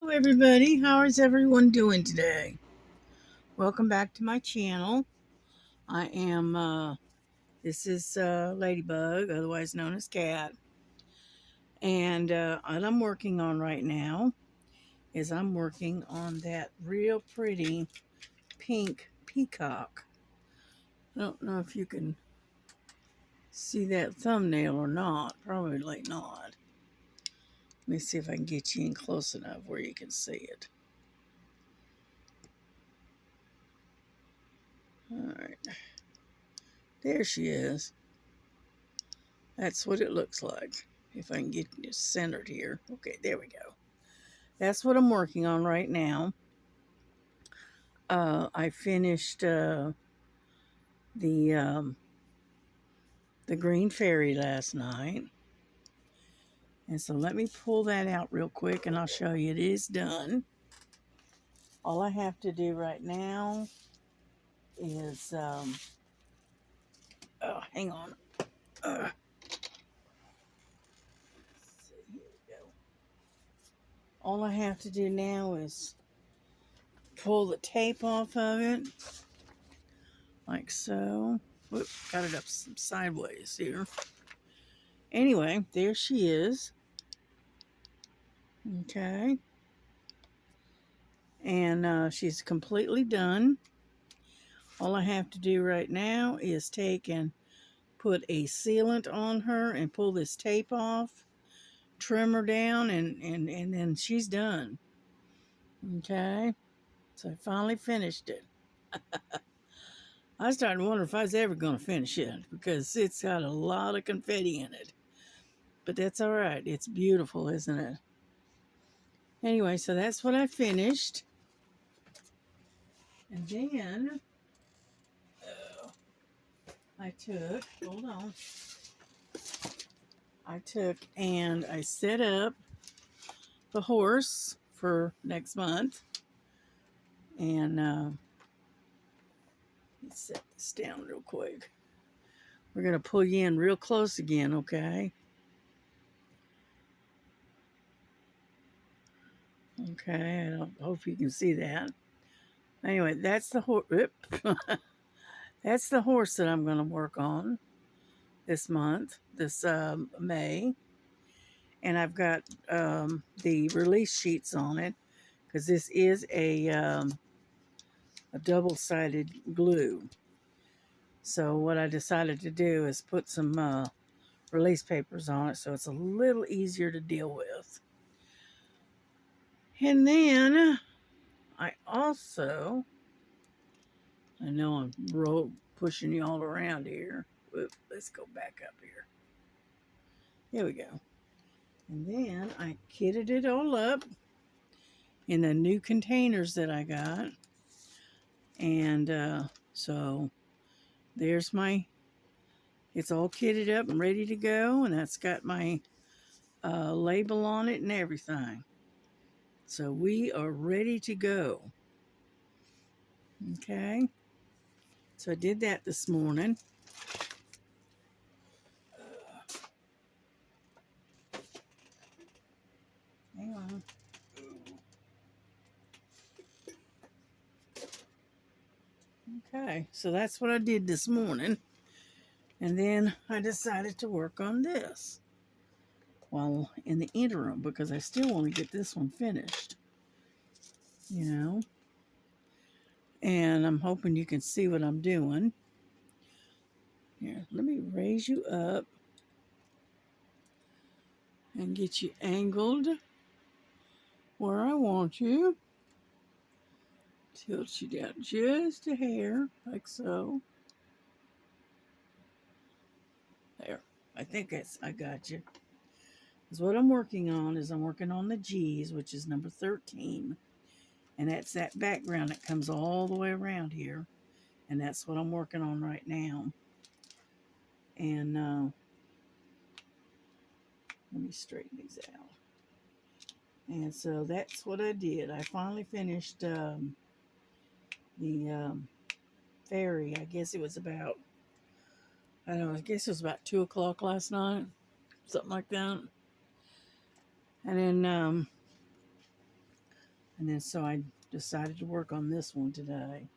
Hello everybody, how is everyone doing today? Welcome back to my channel. I am this is Ladybug, otherwise known as Cat. And what I'm working on right now is I'm working on that real pretty pink peacock. I don't know if you can see that thumbnail or not, probably not. Let me see if I can get you in close enough where you can see it. Alright, there she is. That's what it looks like. If I can get it centered here. Okay, there we go. That's what I'm working on right now. I finished the um, the green fairy last night. And so let me pull that out real quick and I'll show you it is done. All I have to do right now is, oh, hang on. See, here we go. All I have to do now is pull the tape off of it, like so. Whoop, got it up sideways here. Anyway, there she is. Okay. And she's completely done. All I have to do right now is take and put a sealant on her and pull this tape off, trim her down, and then she's done. Okay. So I finally finished it. I started wondering if I was ever going to finish it because it's got a lot of confetti in it. But that's all right. It's beautiful, isn't it? Anyway, so that's what I finished. And then hold on. I took and I set up the horse for next month. And let's set this down real quick. We're going to pull you in real close again, okay? Okay, I hope you can see that. Anyway, that's the horse. That's the horse that I'm going to work on this month, this May. And I've got the release sheets on it because this is a double-sided glue. So what I decided to do is put some release papers on it so it's a little easier to deal with. And then I also, I know I'm pushing you all around here. Whoop, let's go back up here. Here we go. And then I kitted it all up in the new containers that I got. And so there's it's all kitted up and ready to go. And that's got my label on it and everything. So we are ready to go. Okay. So I did that this morning. Hang on. Okay, so that's what I did this morning. And then I decided to work on this while in the interim because I still want to get this one finished. You know? And I'm hoping you can see what I'm doing. Here, let me raise you up and get you angled where I want you. Tilt you down just a hair, like so. There, I think I got you. Because what I'm working on is I'm working on the G's, which is number 13. And that's that background that comes all the way around here. And that's what I'm working on right now. And let me straighten these out. And so that's what I did. I finally finished the fairy. I guess it was about, I don't know, I guess it was about 2 o'clock last night. Something like that. And then And then so I decided to work on this one today.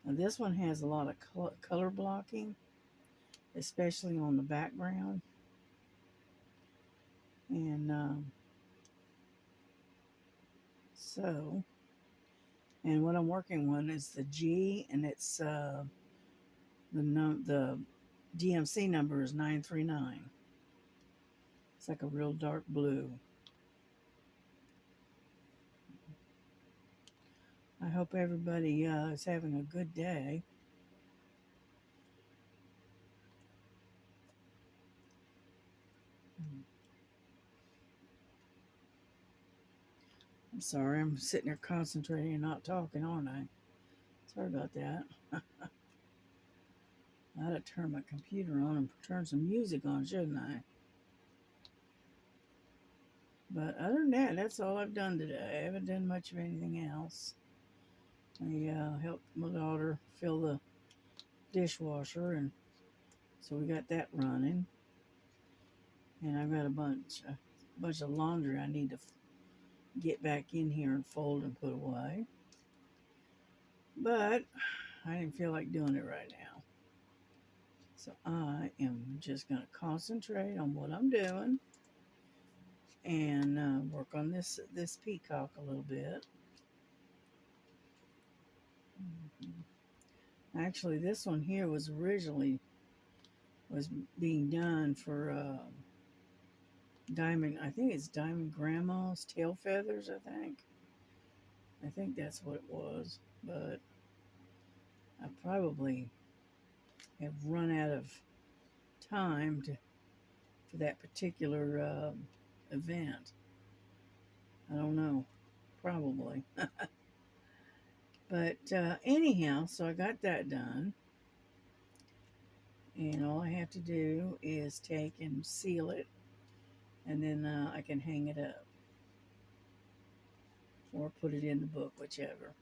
Now this one has a lot of color blocking, especially on the background. And so, and what I'm working on is the G, and it's the DMC number is 939. It's like a real dark blue. I hope everybody is having a good day. I'm sorry, I'm sitting there concentrating and not talking, aren't I? Sorry about that. I ought to turn my computer on and turn some music on, shouldn't I? But other than that, that's all I've done today. I haven't done much of anything else. I helped my daughter fill the dishwasher, and so we got that running. And I've got a bunch of laundry I need to get back in here and fold and put away. But I didn't feel like doing it right now. So I am just going to concentrate on what I'm doing and work on this peacock a little bit. Actually, this one here was originally being done for Diamond. I think it's Diamond Grandma's tail feathers. I think that's what it was, but I probably have run out of time for that particular event. I don't know, probably. But anyhow, so I got that done. And all I have to do is take and seal it, and then I can hang it up or put it in the book, whichever.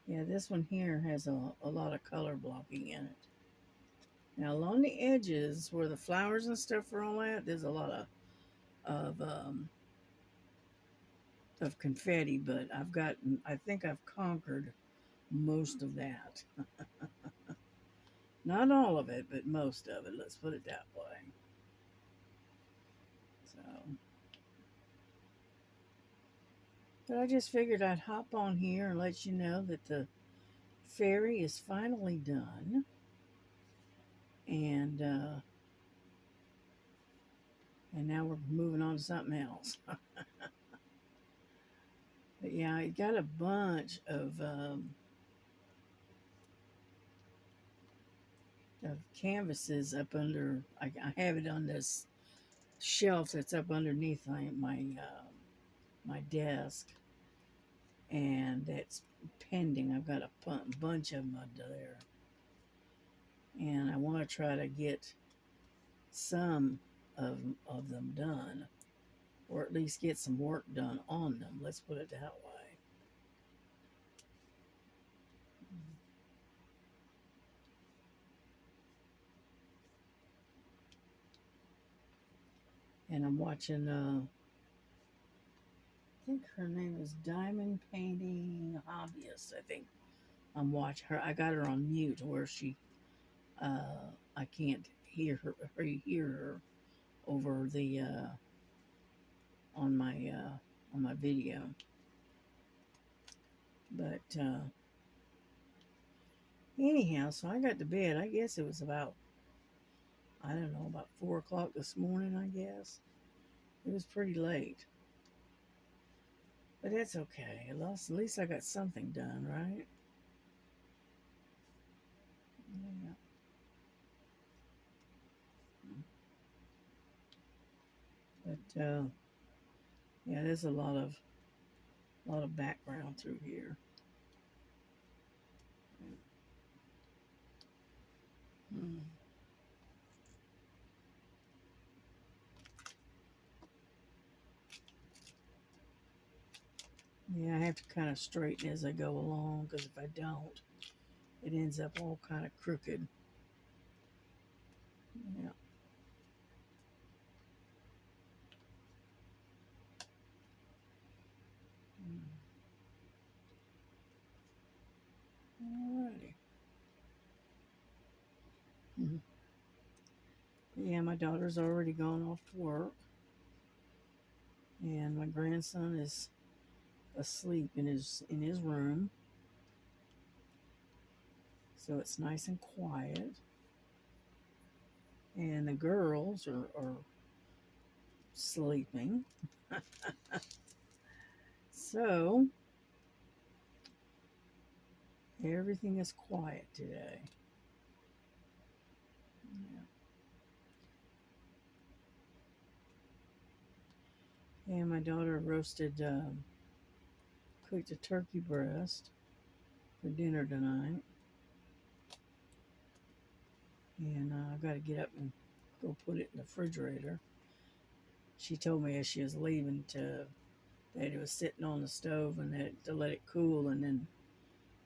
Yeah, this one here has a lot of color blocking in it. Now along the edges where the flowers and stuff are all at, there's a lot of of confetti, but I think I've conquered most of that. Not all of it, but most of it. Let's put it that way. So, but I just figured I'd hop on here and let you know that the fairy is finally done, and now we're moving on to something else. But yeah, I got a bunch of canvases up under. I have it on this shelf that's up underneath my desk, and it's pending. I've got a bunch of them under there, and I want to try to get some of them done, or at least get some work done on them. Let's put it that way. And I'm watching. I think her name is Diamond Painting Hobbyist. I think I'm watching her. I got her on mute where I can't hear her over the on my video. But anyhow, so I got to bed. I guess it was about, I don't know, about 4 o'clock this morning. I guess it was pretty late, but that's okay. At least I got something done, right? Yeah. But yeah, there's a lot of background through here. Mm. Yeah, I have to kind of straighten as I go along, because if I don't, it ends up all kind of crooked. Yeah. Alrighty. Mhm. Yeah, my daughter's already gone off to work, and my grandson is asleep in his room, so it's nice and quiet. And the girls are sleeping, so everything is quiet today. Yeah. And my daughter roasted, cooked a turkey breast for dinner tonight, and I got to get up and go put it in the refrigerator. She told me as she was leaving that it was sitting on the stove and that to let it cool and then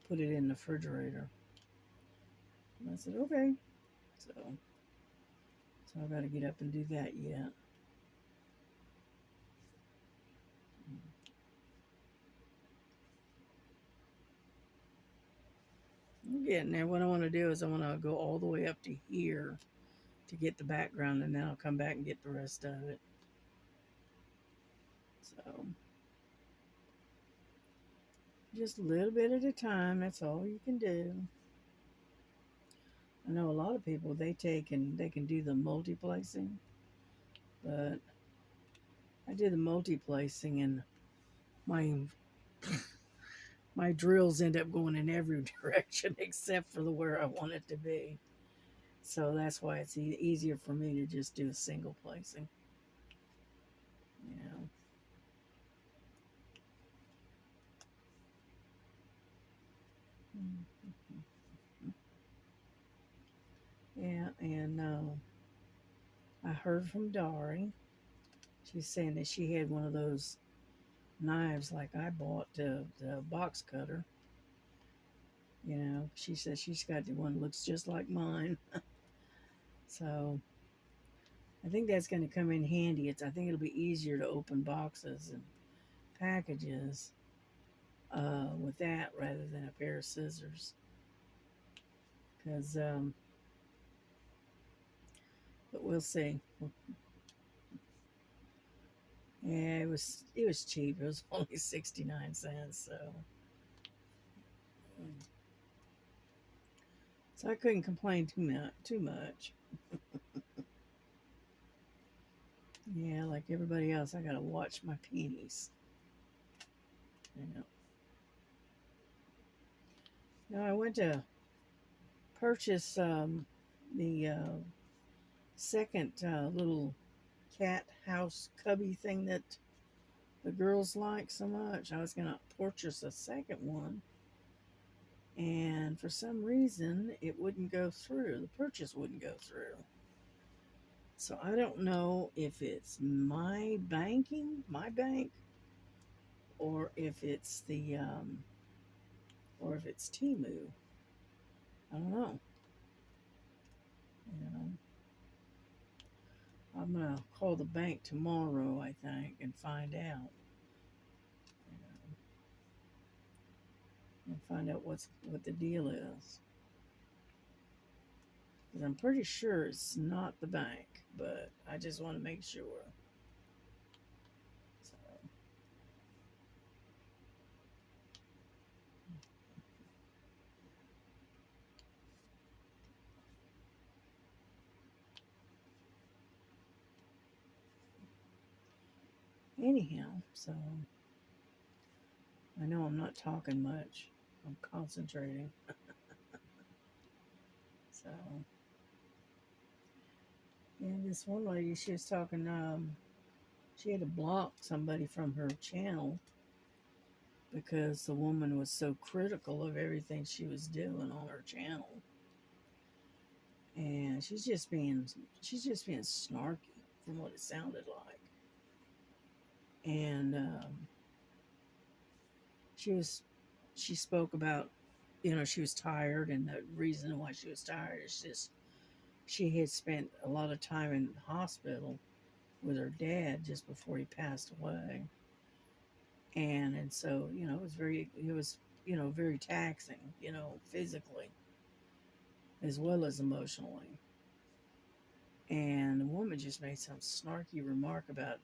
put it in the refrigerator. And I said okay. So I got to get up and do that yet. I'm getting there. What I want to do is I want to go all the way up to here to get the background, and then I'll come back and get the rest of it. So just a little bit at a time. That's all you can do. I know a lot of people they can do the multiplacing, but I did the multiplacing and my my drills end up going in every direction except for the where I want it to be. So that's why it's easier for me to just do a single placing. Yeah. Yeah, and I heard from Dari. She's saying that she had one of those knives like I bought, the box cutter. You know, she says she's got the one that looks just like mine. So I think that's going to come in handy. I think it'll be easier to open boxes and packages with that rather than a pair of scissors. Because, but we'll see. Yeah, it was cheap. It was only 69 cents. So I couldn't complain too much. Yeah, like everybody else, I gotta watch my pennies. Yeah. Now I went to purchase the second little cat house cubby thing that the girls like so much. I was gonna purchase a second one, and for some reason it wouldn't go through. The purchase wouldn't go through. So I don't know if it's my bank, or if it's the or if it's Timu. I don't know. You know, I'm gonna call the bank tomorrow, I think, and find out. You know, and find out what the deal is. Because I'm pretty sure it's not the bank, but I just want to make sure. So anyhow, so I know I'm not talking much. I'm concentrating. So and this one lady, she was talking. She had to block somebody from her channel because the woman was so critical of everything she was doing on her channel, and she's just being snarky from what it sounded like. And she spoke about she was tired, and the reason why she was tired is just she had spent a lot of time in the hospital with her dad just before he passed away. And so, it was, very taxing, physically as well as emotionally. And the woman just made some snarky remark about,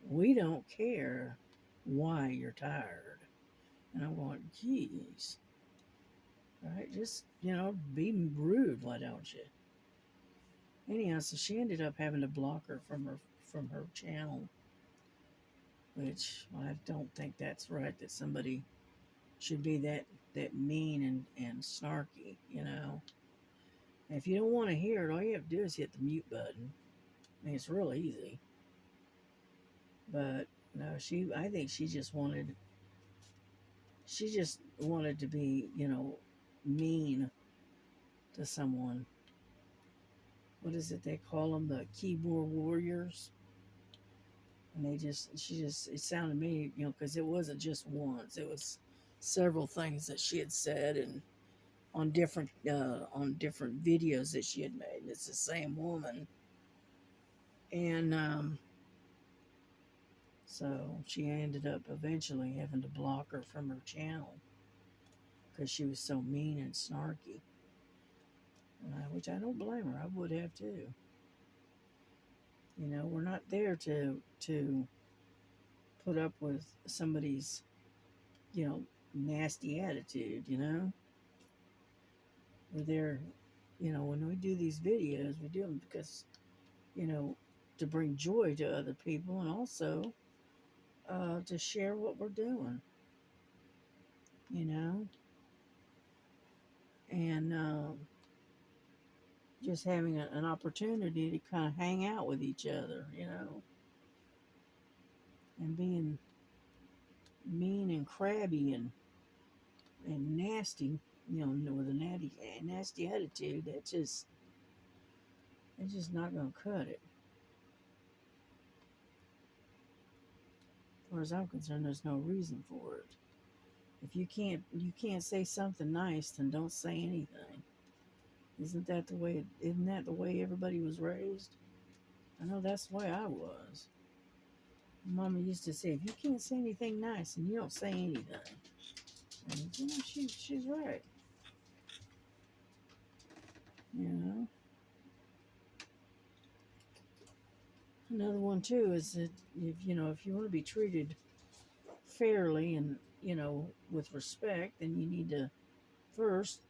we don't care why you're tired. And I'm going, geez, right? Just, be rude, why don't you? Anyhow, so she ended up having to block her from her channel, which I don't think that's right, that somebody should be that mean and snarky. If you don't want to hear it, all you have to do is hit the mute button. I mean, it's real easy. But no, I think she just wanted to be, mean to someone. What is it they call them? The keyboard warriors. And it sounded to me, because it wasn't just once. It was several things that she had said, and on different videos that she had made. And it's the same woman. And so she ended up eventually having to block her from her channel because she was so mean and snarky. Which I don't blame her. I would have too. We're not there to put up with somebody's, you know, nasty attitude. We're there, when we do these videos, we do them because, you know, to bring joy to other people, and also to share what we're doing, you know, and just having an opportunity to kind of hang out with each other, and being mean and crabby and nasty, with a nasty attitude. It's just not going to cut it. As far as I'm concerned, there's no reason for it. If you can't say something nice, then don't say anything. Isn't that the way everybody was raised? I know that's the way I was. Mama used to say, if you can't say anything nice, and you don't say anything. And she's right. You know. Another one too is that if you want to be treated fairly and with respect, then you need to first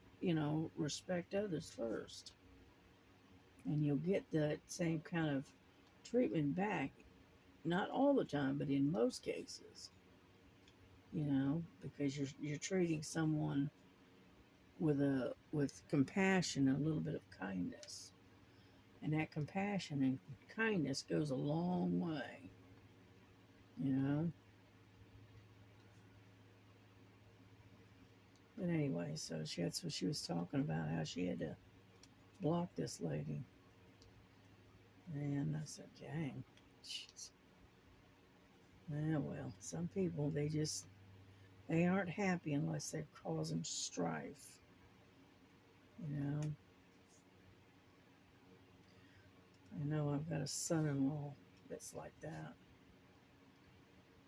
respect others first, and you'll get that same kind of treatment back. Not all the time, but in most cases, because you're treating someone with compassion and a little bit of kindness, and that compassion and kindness goes a long way. you know but anyway, so that's what she was talking about, how she had to block this lady. And I said, dang, jeez. Well, some people, they aren't happy unless they're causing strife. you know I know I've got a son-in-law that's like that.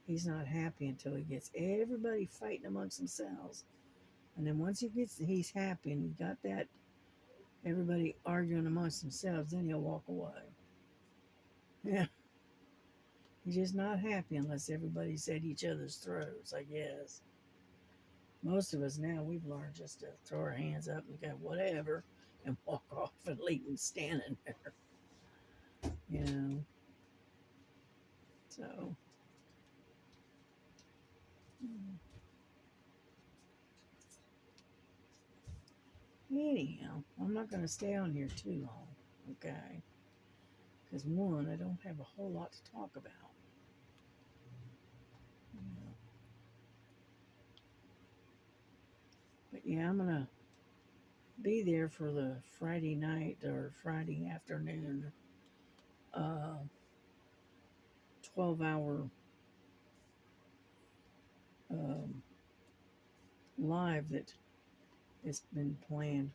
He's not happy until he gets everybody fighting amongst themselves. And then once he's happy and he got that everybody arguing amongst themselves, then he'll walk away. Yeah. He's just not happy unless everybody's at each other's throats, I guess. Most of us now, we've learned just to throw our hands up and go, whatever, and walk off and leave them standing there. You know? So, anyhow, I'm not going to stay on here too long, okay? Because one, I don't have a whole lot to talk about. You know? But yeah, I'm going to be there for the Friday night or Friday afternoon 12-hour um, live that It's been planned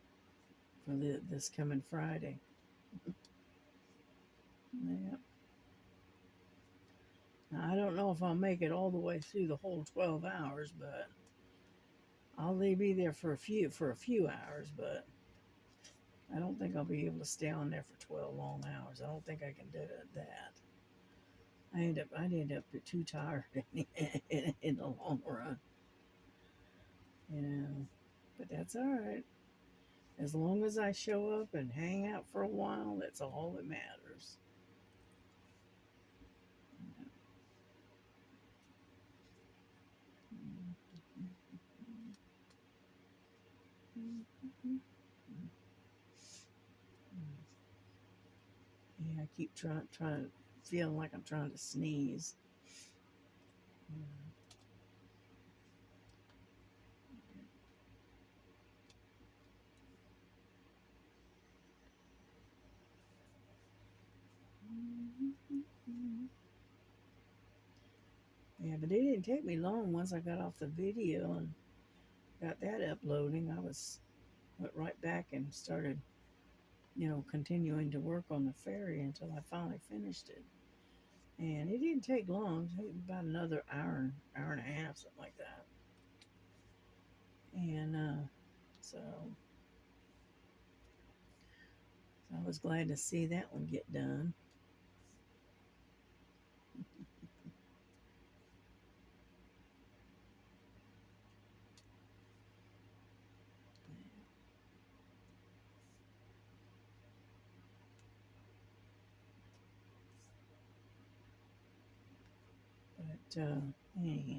for this coming Friday. Yeah. Now, I don't know if I'll make it all the way through the whole 12 hours, but I'll be there for a few hours, but I don't think I'll be able to stay on there for 12 long hours. I don't think I can do that. I'd end up too tired in the long run, you know. But that's all right. As long as I show up and hang out for a while, that's all that matters. Yeah, I keep trying, feeling like I'm trying to sneeze. Yeah, but it didn't take me long once I got off the video and got that uploading. Went right back and started, continuing to work on the ferry until I finally finished it. And it didn't take long. It took about another hour and a half, something like that. And so I was glad to see that one get done. But anyhow.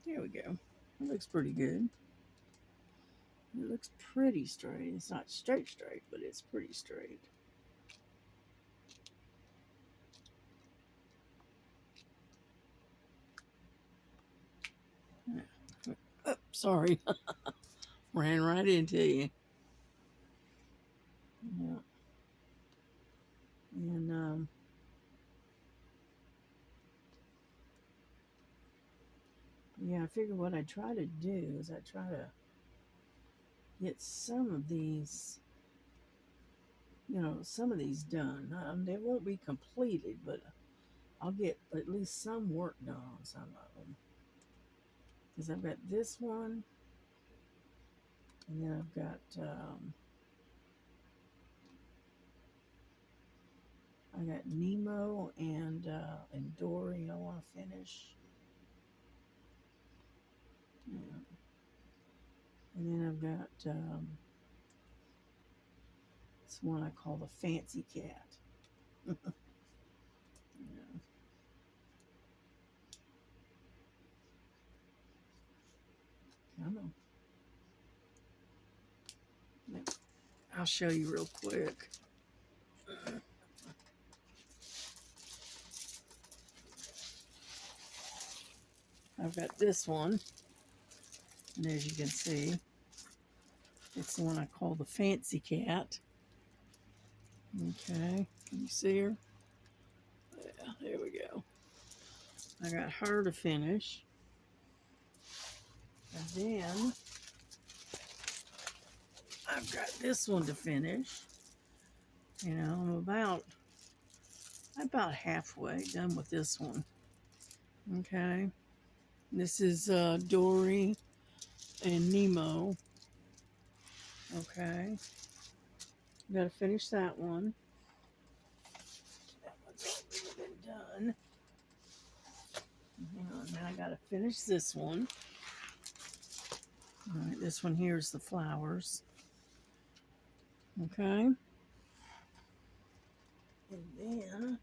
There we go. It looks pretty good. It looks pretty straight. It's not straight, but it's pretty straight. Oh, sorry. Ran right into you. Yeah. And yeah, I figured what I try to do is I try to get some of these done. They won't be completed, but I'll get at least some work done on some of them. Because I've got this one, and then I've got I got Nemo and Dory I want to finish. Yeah. And then I've got this one I call the Fancy Cat. Yeah. Come on. I'll show you real quick. I've got this one, and as you can see, it's the one I call the Fancy Cat. Okay, can you see her? Yeah, there we go. I got her to finish. And then I've got this one to finish. I'm about halfway done with this one. Okay. This is Dory and Nemo. Okay. Got to finish that one. That one's already been done. And then I got to finish this one. All right, this one here is the flowers. Okay. And then,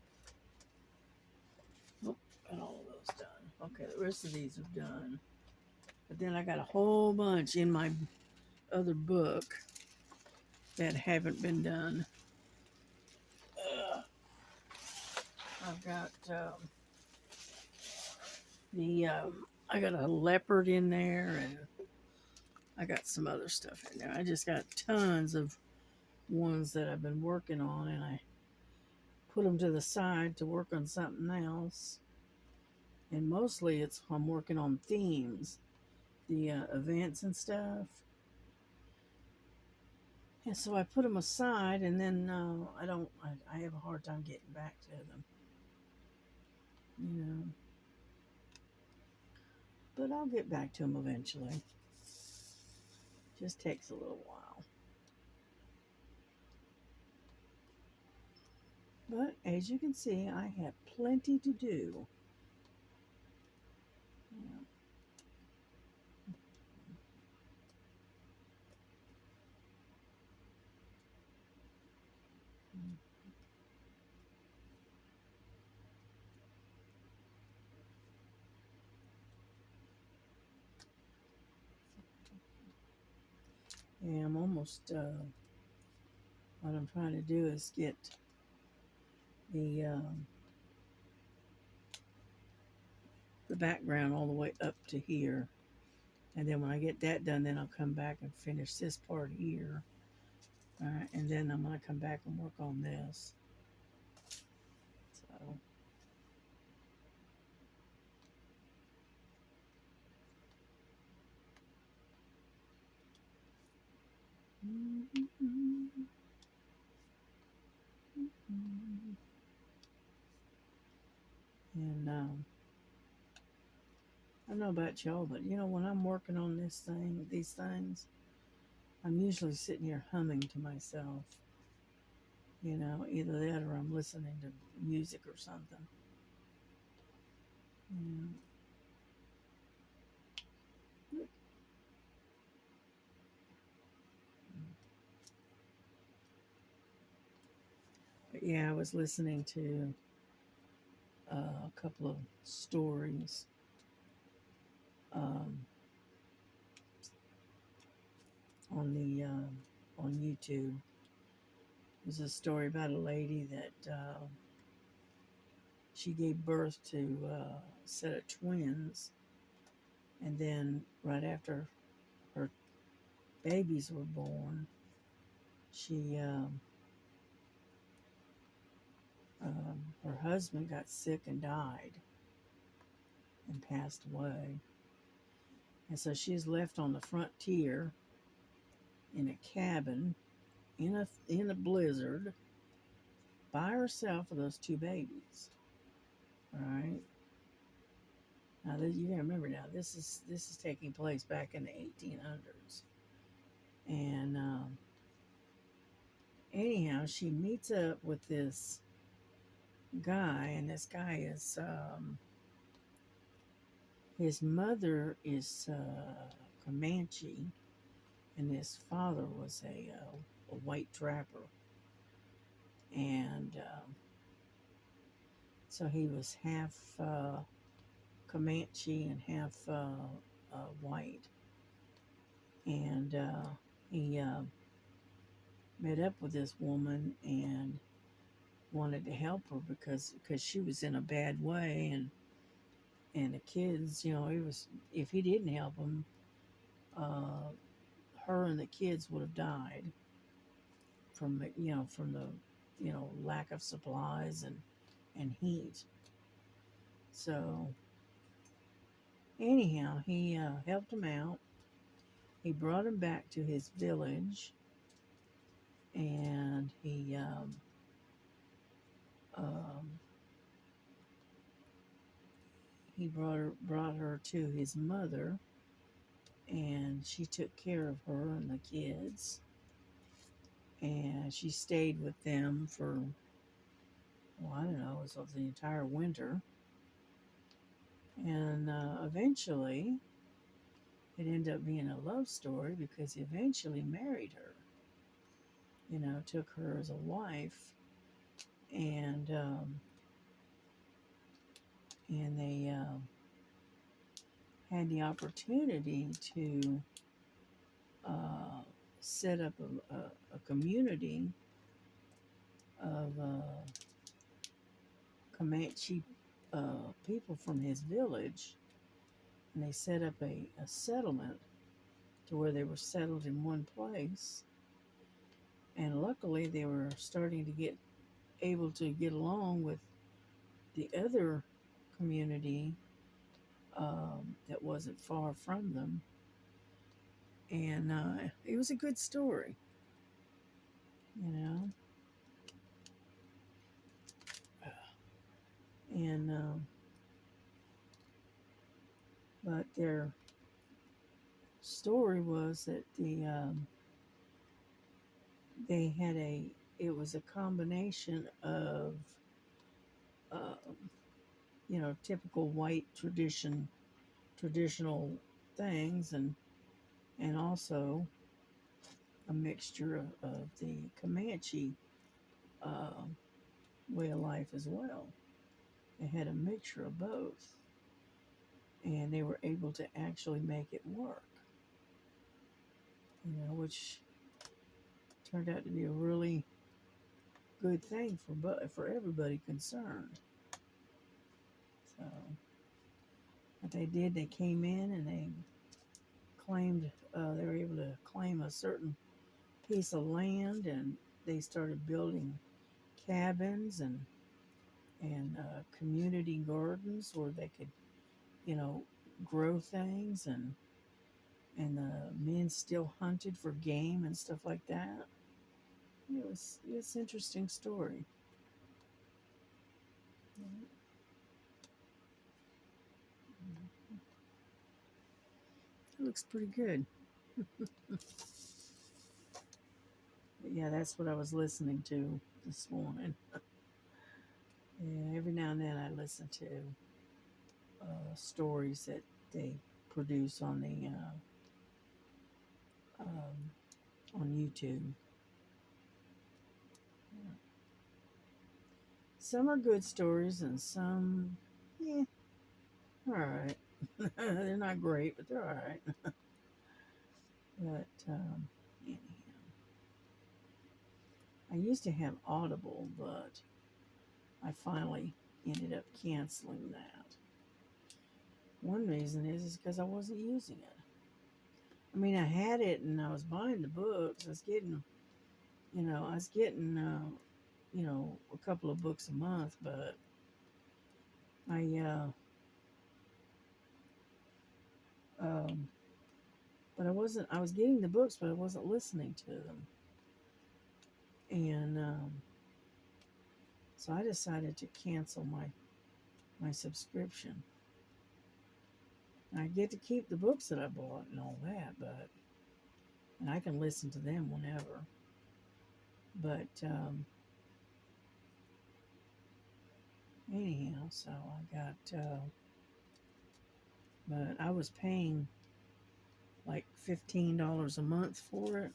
got all of those done. Okay, the rest of these are done. But then I got a whole bunch in my other book that haven't been done. I've got I got a leopard in there, and I got some other stuff in there. I just got tons of ones that I've been working on, and put them to the side to work on something else. And mostly I'm working on themes, the events and stuff. And so I put them aside, and then I have a hard time getting back to them, you know. But I'll get back to them eventually. Just takes a little while. But as you can see, I have plenty to do. Yeah. Yeah, I'm almost, what I'm trying to do is get the the background all the way up to here. And then when I get that done, then I'll come back and finish this part here. All right, and then I'm going to come back and work on this. So, and I don't know about y'all, but you know, when I'm working on these things, I'm usually sitting here humming to myself. You know, either that or I'm listening to music or something. Yeah. But yeah, I was listening to a couple of stories um, on the on YouTube. There's a story about a lady that she gave birth to a set of twins, and then right after her babies were born, she her husband got sick and died and passed away, and so she's left on the frontier in a cabin in a blizzard by herself with those two babies. All right. Now you gotta remember now this is taking place back in the 1800s, and anyhow she meets up with this guy, and this guy is his mother is Comanche, and his father was a white trapper, and so he was half Comanche and half white, and he met up with this woman and wanted to help her because she was in a bad way, and the kids, you know, it was if he didn't help them, uh, her and the kids would have died from the lack of supplies and heat. So anyhow, he helped him out. He brought him back to his village, and um, he brought her to his mother, and she took care of her and the kids, and she stayed with them for, well, I don't know, it was the entire winter, and eventually it ended up being a love story because he eventually married her, you know, took her as a wife, and they had the opportunity to uh, set up a community of Comanche people from his village, and they set up a settlement to where they were settled in one place. And luckily, they were starting to get able to get along with the other community that wasn't far from them. And it was a good story, you know. And but their story was that they had a it was a combination of um, typical white traditional things, and also a mixture of the Comanche uh, way of life as well. They had a mixture of both, and they were able to actually make it work, which turned out to be a really good thing for everybody concerned. So what they did, they came in and they claimed they were able to claim a certain piece of land, and they started building cabins and community gardens where they could, you know, grow things, and the men still hunted for game and stuff like that. It's an interesting story. It looks pretty good. But yeah, that's what I was listening to this morning. Yeah, every now and then I listen to stories that they produce on YouTube. Some are good stories, and some, yeah, all right. They're not great, but they're all right. But anyhow, I used to have Audible, but I finally ended up canceling that. One reason is because I wasn't using it. I mean, I had it and I was buying the books. I was getting, a couple of books a month, but I, um, but I wasn't. I was getting the books, but I wasn't listening to them, and so I decided to cancel my subscription. I get to keep the books that I bought and all that, but and I can listen to them whenever. But anyhow, so I got, but I was paying like $15 a month for it,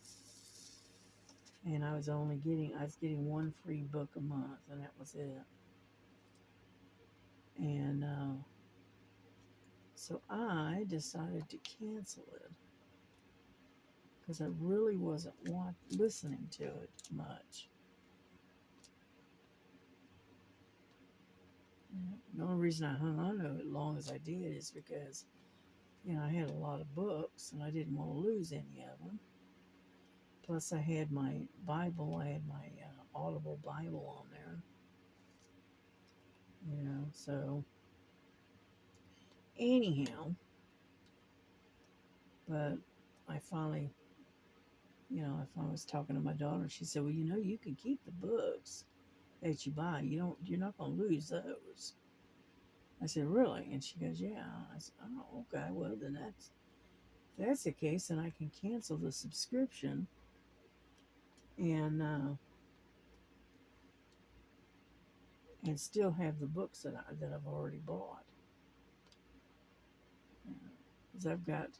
and I was getting one free book a month, and that was it. And so I decided to cancel it because I really wasn't listening to it much. The only reason I hung on to it as long as I did is because, I had a lot of books and I didn't want to lose any of them. Plus, I had my Bible, I had my Audible Bible on there, so anyhow, but I finally, if I was talking to my daughter, she said, well, you can keep the books that you buy. You're not going to lose those. I said, really? And she goes, yeah. I said, oh, okay. Well, then if that's the case, then I can cancel the subscription and still have the books that I've already bought. Because I've got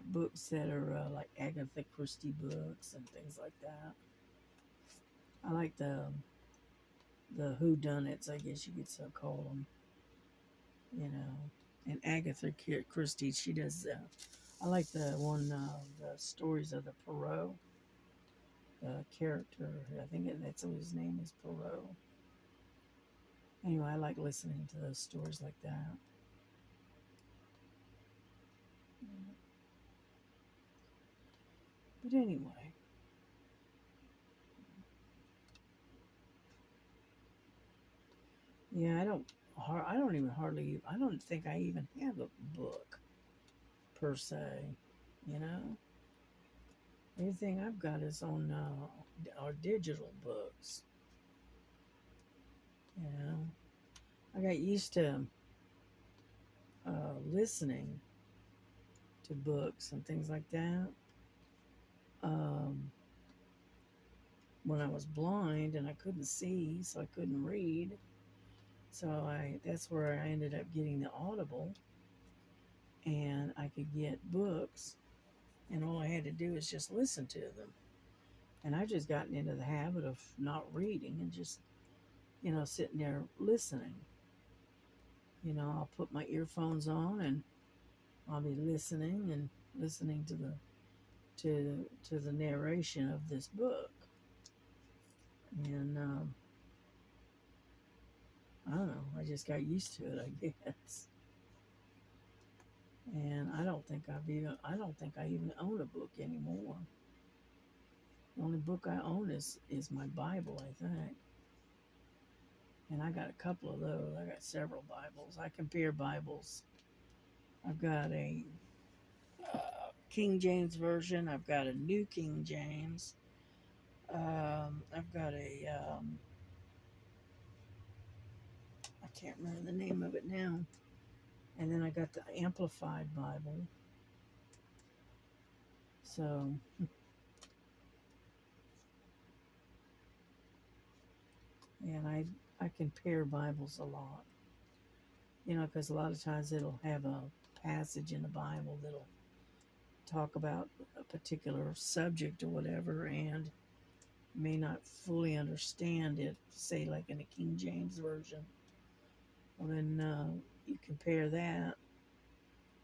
books that are like Agatha Christie books and things like that. I like the whodunits, I guess you could so call them. And Agatha Christie, she does. I like the one, the stories of the Poirot character. I think that's what his name is, Poirot. Anyway, I like listening to those stories like that. But anyway, Yeah, I don't even hardly, I don't think I even have a book per se, you know? Everything I've got is on our digital books, you know? I got used to listening to books and things like that. Um, when I was blind and I couldn't see, so I couldn't read. So that's where I ended up getting the Audible, and I could get books, and all I had to do is just listen to them. And I've just gotten into the habit of not reading and just, sitting there listening. I'll put my earphones on and I'll be listening and listening to the narration of this book. And I don't know, I just got used to it, I guess. And I don't think I even own a book anymore. The only book I own is my Bible, I think. And I got a couple of those. I got several Bibles. I compare Bibles. I've got a King James version. I've got a New King James. I've got I can't remember the name of it now. And then I got the Amplified Bible. So, and I compare Bibles a lot. Because a lot of times it'll have a passage in the Bible that'll talk about a particular subject or whatever, and may not fully understand it, say like in the King James version. Well, then you compare that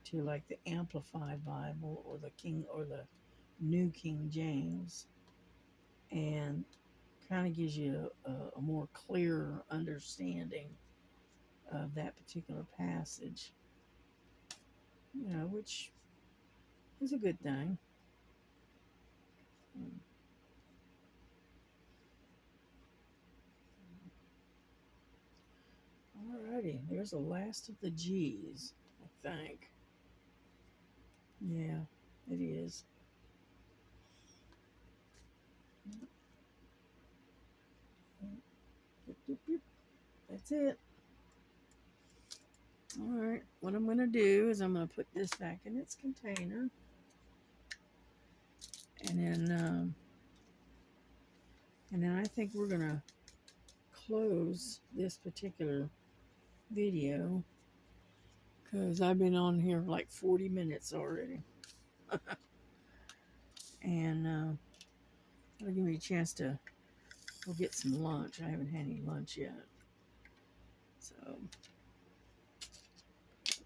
to like the Amplified Bible or the New King James, and kind of gives you a more clearer understanding of that particular passage. Which is a good thing. Alrighty, there's the last of the G's, I think. Yeah, it is. That's it. All right, what I'm going to do is I'm going to put this back in its container. And then I think we're going to close this particular video because I've been on here like 40 minutes already. And it'll give me a chance to go get some lunch. I haven't had any lunch yet. So,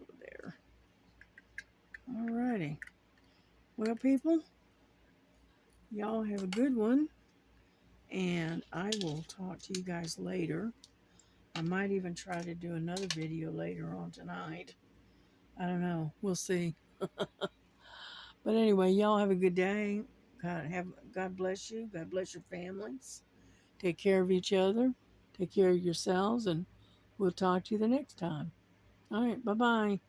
over there. Alrighty. Well, people, y'all have a good one. And I will talk to you guys later. I might even try to do another video later on tonight. I don't know. We'll see. But anyway, y'all have a good day. God bless you. God bless your families. Take care of each other. Take care of yourselves, and we'll talk to you the next time. All right. Bye-bye.